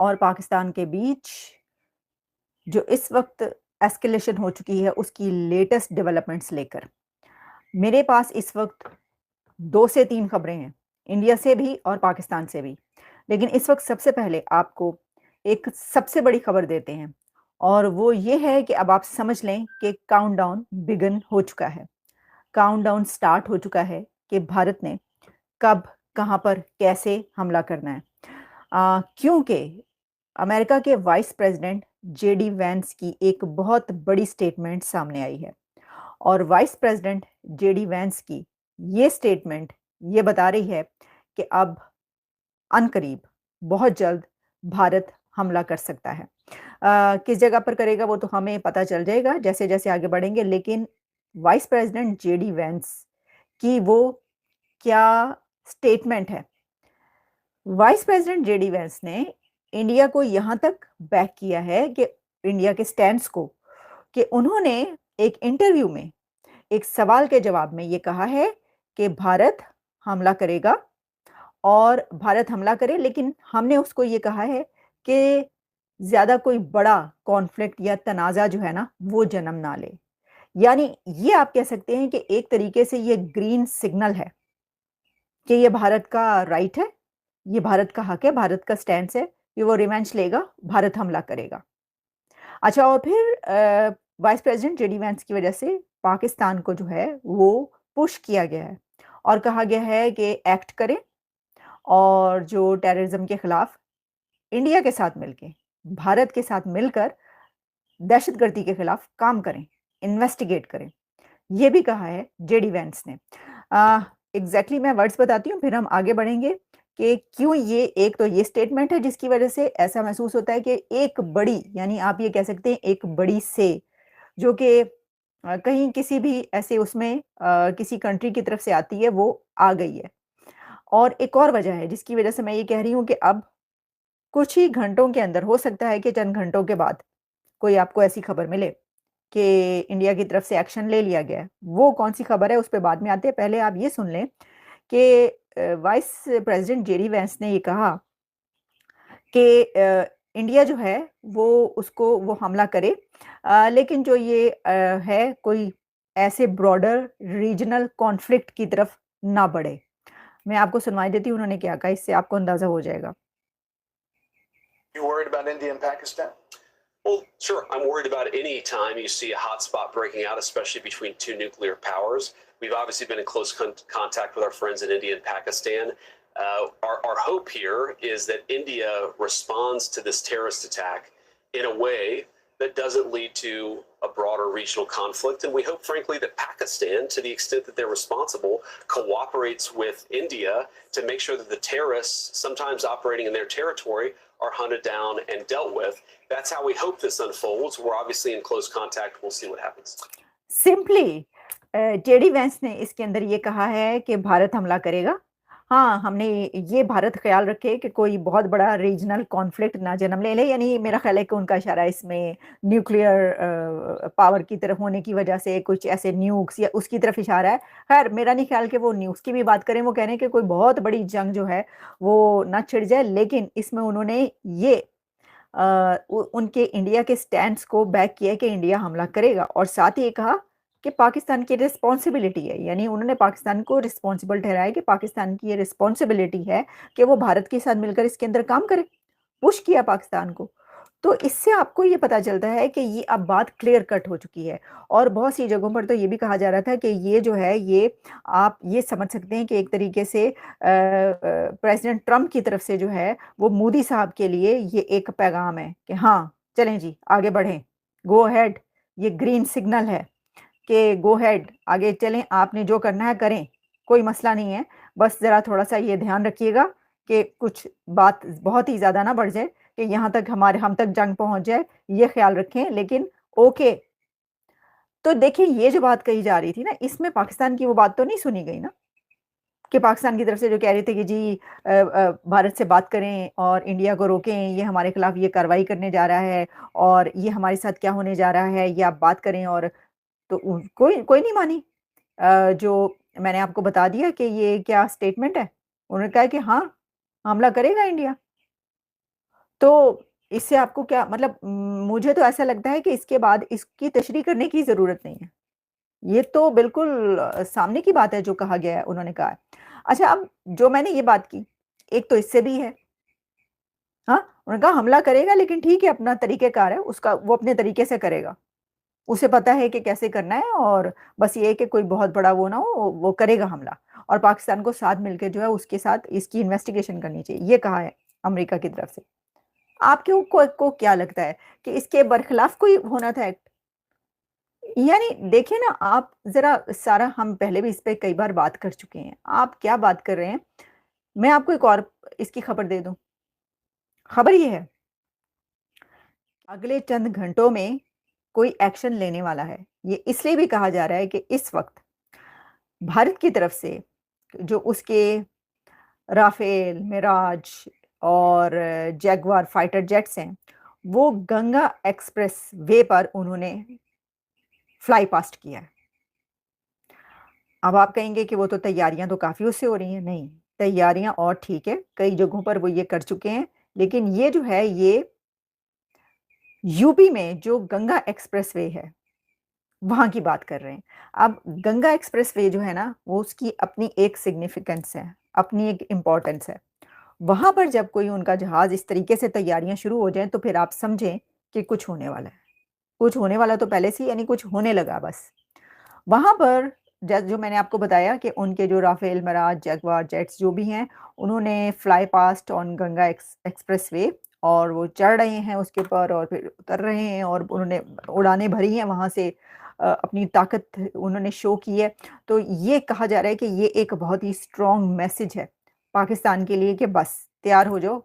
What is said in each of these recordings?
और पाकिस्तान के बीच जो इस वक्त एस्केलेशन हो चुकी है उसकी लेटेस्ट डेवलपमेंट्स लेकर मेरे पास इस वक्त 2 से 3 खबरें हैं, इंडिया से भी और पाकिस्तान से भी। लेकिन इस वक्त सबसे पहले आपको एक सबसे बड़ी खबर देते हैं और वो ये है कि अब आप समझ लें कि काउंटडाउन बिगिन हो चुका है। काउंटडाउन स्टार्ट हो चुका है कि भारत ने कब, कहाँ पर, कैसे हमला करना है। क्योंकि अमेरिका के वाइस प्रेसिडेंट जेडी वैंस की एक बहुत बड़ी स्टेटमेंट सामने आई है और वाइस प्रेसिडेंट जेडी वैंस की ये स्टेटमेंट ये बता रही है कि अब अनकरीब बहुत जल्द भारत हमला कर सकता है। किस जगह पर करेगा वो तो हमें पता चल जाएगा जैसे जैसे आगे बढ़ेंगे, लेकिन वाइस प्रेसिडेंट जेडी वैंस की वो क्या स्टेटमेंट है। वाइस प्रेसिडेंट जेडी वैंस ने इंडिया को यहां तक बैक किया है कि इंडिया के स्टैंड्स को, कि उन्होंने एक इंटरव्यू में एक सवाल के जवाब में ये कहा है कि भारत हमला करेगा और भारत हमला करे, लेकिन हमने उसको ये कहा है कि ज्यादा कोई बड़ा कॉन्फ्लिक्ट या तनाजा जो है ना वो जन्म ना ले। यानी ये आप कह सकते हैं कि एक तरीके से ये ग्रीन सिग्नल है कि ये भारत का राइट है, ये भारत का हक है, भारत का स्टैंड है कि वो रिवेंज लेगा, भारत हमला करेगा। अच्छा, और फिर वाइस प्रेसिडेंट जेडी वैंस की वजह से पाकिस्तान को जो है वो पुश किया गया है और कहा गया है कि एक्ट करें और जो टेररिज्म के खिलाफ इंडिया के साथ मिलके, भारत के साथ मिलकर दहशतगर्दी के खिलाफ काम करें, इन्वेस्टिगेट करें। ये भी कहा है जेडी वैंस ने। एग्जैक्टली मैं वर्ड्स बताती हूँ फिर हम आगे बढ़ेंगे कि क्यों ये, एक तो ये स्टेटमेंट है जिसकी वजह से ऐसा महसूस होता है कि एक बड़ी, यानी आप ये कह सकते हैं एक बड़ी से, जो कि कहीं किसी भी ऐसे उसमें किसी कंट्री की तरफ से आती है वो आ गई है। और एक और वजह है जिसकी वजह से मैं ये कह रही हूँ कि अब कुछ ही घंटों के अंदर, हो सकता है कि चंद घंटों के बाद कोई आपको ऐसी खबर मिले कि इंडिया की तरफ से एक्शन ले लिया गया है। वो कौन सी खबर है उस पे बाद में आते हैं, पहले आप ये सुन लें कि वाइस प्रेसिडेंट जेडी वैंस ने ये कहा कि इंडिया जो है वो उसको वो हमला करे, लेकिन जो ये है कोई ऐसे ब्रॉडर रीजनल कॉन्फ्लिक्ट की तरफ ना बढ़े। मैं आपको सुनवाई देती हूँ उन्होंने क्या कहा, इससे आपको अंदाजा हो जाएगा। You worried about India and Pakistan? Well, sure. I'm worried about any time you see a hotspot breaking out, especially between two nuclear powers. We've obviously been in close contact with our friends in India and Pakistan. Our hope here is that India responds to this terrorist attack in a way that doesn't lead to a broader regional conflict. And we hope, frankly, that Pakistan, to the extent that they're responsible, cooperates with India to make sure that the terrorists, sometimes operating in their territory, are hunted down and dealt with. That's how we hope this unfolds. We're obviously in close contact. We'll see what happens. Simply JD Vance ने इसके अंदर ये कहा है कि भारत हमला करेगा। हाँ, हमने ये भारत ख्याल रखे कि कोई बहुत बड़ा रीजनल कॉन्फ्लिक्ट ना जन्म ले ले, यानी मेरा ख्याल है कि उनका इशारा इसमें न्यूक्लियर पावर की तरफ होने की वजह से कुछ ऐसे न्यूक्स या उसकी तरफ इशारा है। खैर, मेरा नहीं ख्याल कि वो न्यूक्स की भी बात करें, वो कह रहे हैं कि कोई बहुत बड़ी जंग जो है वो ना छिड़ जाए, लेकिन इसमें उन्होंने ये उनके इंडिया के स्टैंड्स को बैक किया कि इंडिया हमला करेगा और साथ ही ये कहा कि पाकिस्तान की रिस्पॉन्सिबिलिटी है, यानी उन्होंने पाकिस्तान को रिस्पॉन्सिबल ठहराया कि पाकिस्तान की ये रिस्पॉन्सिबिलिटी है कि वो भारत के साथ मिलकर इसके अंदर काम करे। पुश किया पाकिस्तान को। तो इससे आपको ये पता चलता है कि ये अब बात क्लियर कट हो चुकी है और बहुत सी जगहों पर तो ये भी कहा जा रहा था कि ये जो है ये आप ये समझ सकते हैं कि एक तरीके से प्रेसिडेंट ट्रंप की तरफ से जो है वो मोदी साहब के लिए ये एक पैगाम है कि हाँ चलें जी आगे बढ़ें, गो अहेड, ये ग्रीन सिग्नल है कि गो अहेड, आगे चलें, आपने जो करना है करें, कोई मसला नहीं है, बस ज़रा थोड़ा-सा ये ध्यान रखिएगा कि कुछ बात बहुत ही ज़्यादा ना बढ़ जाए कि यहाँ तक हम तक जंग पहुँच जाए, ये ख़्याल रखें, लेकिन ओके। तो देखिए ये जो बात कही जा रही थी ना, इसमें पाकिस्तान की वो बात तो नहीं सुनी गई ना, कि पाकिस्तान की तरफ से जो कह रहे थे कि जी भारत से बात करें और इंडिया को रोकें, ये हमारे खिलाफ ये कार्रवाई करने जा रहा है और ये हमारे साथ क्या होने जा रहा है, ये आप बात करें, और तो कोई कोई नहीं मानी। जो मैंने आपको बता दिया कि ये क्या स्टेटमेंट है, उन्होंने कहा कि हाँ, हमला करेगा इंडिया। तो इससे आपको क्या मतलब मुझे तो ऐसा लगता है कि इसके बाद इसकी तशरीह करने की ज़रूरत नहीं है। ये तो बिल्कुल सामने की बात है जो कहा गया है, उन्होंने कहा है। अच्छा अब जो मैंने ये बात की, एक तो इससे भी है, हाँ? उन्होंने कहा हमला करेगा लेकिन ठीक है अपना तरीक़ेकार है, उसका वो अपने तरीके से करेगा। उसे पता है कि कैसे करना है और बस ये है कि कोई बहुत बड़ा वो ना हो, वो करेगा हमला और पाकिस्तान को साथ मिलके जो है उसके साथ इसकी इन्वेस्टिगेशन करनी चाहिए, ये कहा है अमेरिका की तरफ से। आपके को क्या लगता है कि इसके बरखिलाफ कोई होना था एक्ट? यानी देखिए ना आप ज़रा सारा हम पहले भी इस पे कई बार बात कर चुके हैं। आप क्या बात कर रहे हैं? मैं आपको एक और इसकी खबर दे दूँ। खबर ये है, अगले चंद घंटों में कोई एक्शन लेने वाला है। ये इसलिए भी कहा जा रहा है कि इस वक़्त भारत की तरफ से जो उसके राफ़ेल, मिराज और जैगुआर फाइटर जेट्स हैं, वो गंगा एक्सप्रेस वे पर उन्होंने फ्लाई पास्ट किया है। अब आप कहेंगे कि वो तो तैयारियां तो काफ़ी उससे हो रही हैं, नहीं, तैयारियां और ठीक है, कई जगहों पर वो ये कर चुके हैं, लेकिन ये जो है ये यूपी में जो गंगा एक्सप्रेसवे है, वहाँ की बात कर रहे हैं। अब गंगा एक्सप्रेसवे जो है ना, वो उसकी अपनी एक सिग्निफिकेंस है, अपनी एक इम्पोर्टेंस है। वहाँ पर जब कोई उनका जहाज़ इस तरीके से तैयारियां शुरू हो जाएँ, तो फिर आप समझें कि कुछ होने वाला है। कुछ होने वाला तो पहले से ही यानी कुछ होने लगा बस। वहाँ पर ज जो मैंने आपको बताया कि उनके जो राफ़ेल, मिराज, जगुआर जेट्स जो भी हैं, उन्होंने fly past on Ganga expressway और वो चढ़ रहे हैं उसके ऊपर और फिर उतर रहे हैं और उन्होंने उड़ानें भरी हैं वहाँ से अपनी ताकत उन्होंने शो की है। तो ये कहा जा रहा है कि ये एक बहुत ही स्ट्रॉन्ग मैसेज है पाकिस्तान के लिए कि बस तैयार हो जाओ,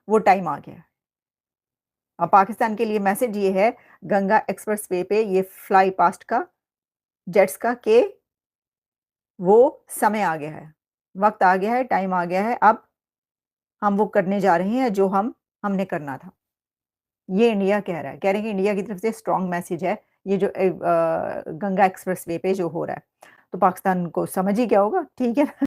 वो टाइम आ गया है। अब पाकिस्तान के लिए मैसेज ये है गंगा एक्सप्रेसवे पे ये फ्लाई पास्ट का जेट्स का कि वो समय आ गया है, वक़्त आ गया है, टाइम आ गया है, अब हम वो करने जा रहे हैं जो हमने करना था। ये इंडिया कह रहा है, कह रहे हैं कि इंडिया की तरफ से स्ट्रॉन्ग मैसेज है, ये जो गंगा एक्सप्रेसवे पे जो हो रहा है। तो पाकिस्तान को समझ ही गया होगा, ठीक है ना?